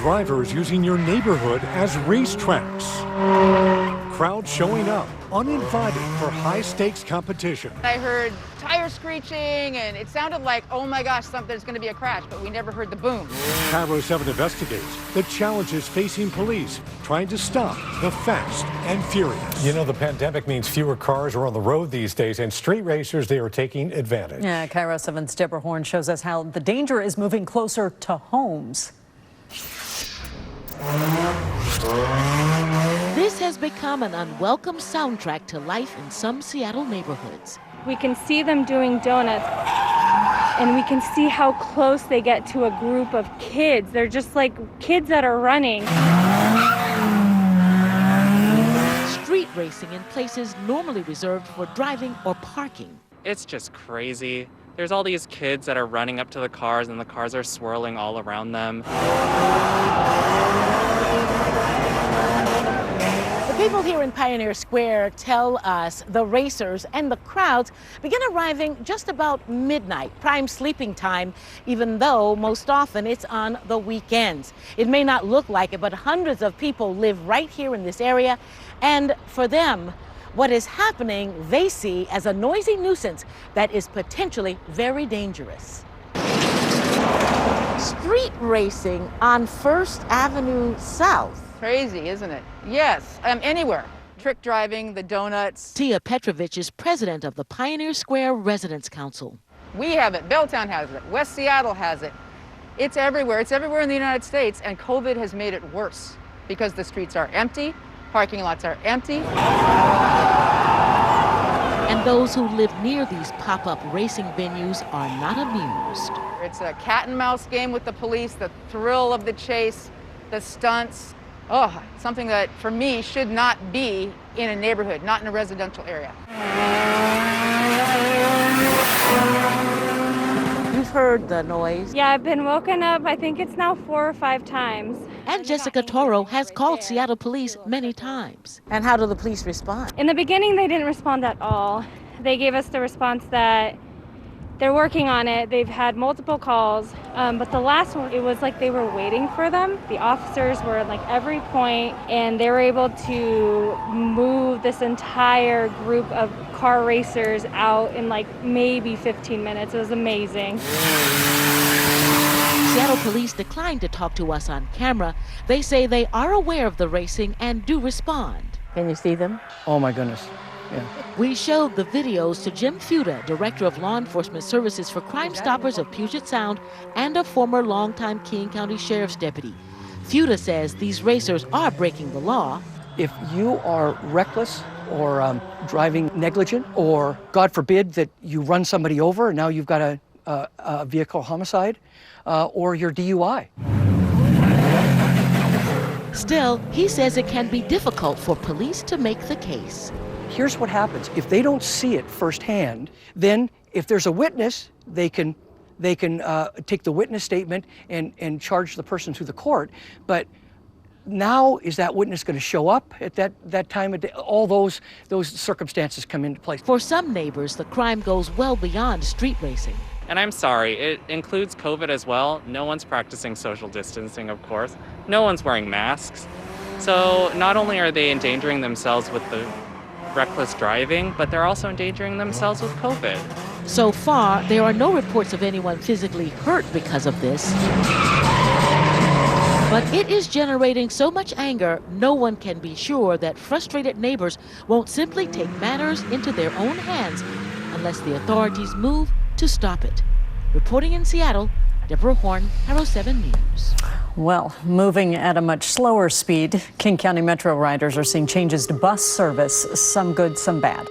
drivers using your neighborhood as racetracks. Crowds showing up uninvited for high-stakes competition. I heard tires screeching, and it sounded like, oh my gosh, there's going to be a crash, but we never heard the boom. Cairo 7 investigates the challenges facing police trying to stop the fast and furious. You know, the pandemic means fewer cars are on the road these days, and street racers, they are taking advantage. Yeah, Cairo 7's Deborah Horne shows us how the danger is moving closer to homes. This has become an unwelcome soundtrack to life in some Seattle neighborhoods. We can see them doing donuts, and we can see how close they get to a group of kids. They're just like kids that are running. Street racing in places normally reserved for driving or parking. It's just crazy. There's all these kids that are running up to the cars, and the cars are swirling all around them. The people here in Pioneer Square tell us the racers and the crowds begin arriving just about midnight, prime sleeping time, even though most often it's on the weekends. It may not look like it, but hundreds of people live right here in this area, and for them, what is happening they see as a noisy nuisance that is potentially very dangerous. Street racing on First Avenue South. Crazy, isn't it? Yes, anywhere. Trick driving, the donuts. TIJA Petrovich is president of the Pioneer Square Residents Council. We have it, Belltown has it, West Seattle has it. It's everywhere in the United States, and COVID has made it worse because the streets are empty, parking lots are empty. And those who live near these pop-up racing venues are not amused. It's a cat and mouse game with the police, the thrill of the chase, the stunts. Oh, something that, for me, should not be in a neighborhood, not in a residential area. You've heard the noise. Yeah, I've been woken up, I think it's now 4 or 5 times. And Jessica Toro has called Seattle police many times. And how do the police respond? In the beginning, they didn't respond at all. They gave us the response that they're working on it. They've had multiple calls, but the last one, it was like they were waiting for them. The officers were at like every point, and they were able to move this entire group of car racers out in like maybe 15 minutes. It was amazing. Seattle police declined to talk to us on camera. They say they are aware of the racing and do respond. Can you see them? Oh my goodness. Yeah. We showed the videos to Jim Fuda, Director of Law Enforcement Services for Crime Stoppers of Puget Sound and a former longtime King County Sheriff's deputy. Fuda says these racers are breaking the law. If you are reckless or driving negligent, or God forbid that you run somebody over and now you've got a vehicle homicide, or your DUI. Still, he says it can be difficult for police to make the case. Here's what happens. If they don't see it firsthand, then if there's a witness, they can take the witness statement and charge the person to the court. But now, is that witness going to show up at that time of day? All those circumstances come into place. For some neighbors, the crime goes well beyond street racing. And I'm sorry, it includes COVID as well. No one's practicing social distancing, of course. No one's wearing masks. So not only are they endangering themselves with the reckless driving, but they're also endangering themselves with COVID. So far, there are no reports of anyone physically hurt because of this. But it is generating so much anger, no one can be sure that frustrated neighbors won't simply take matters into their own hands unless the authorities move to stop it. Reporting in Seattle, Deborah Horne, Cairo 7 News. Well, moving at a much slower speed, King County Metro riders are seeing changes to bus service, some good, some bad.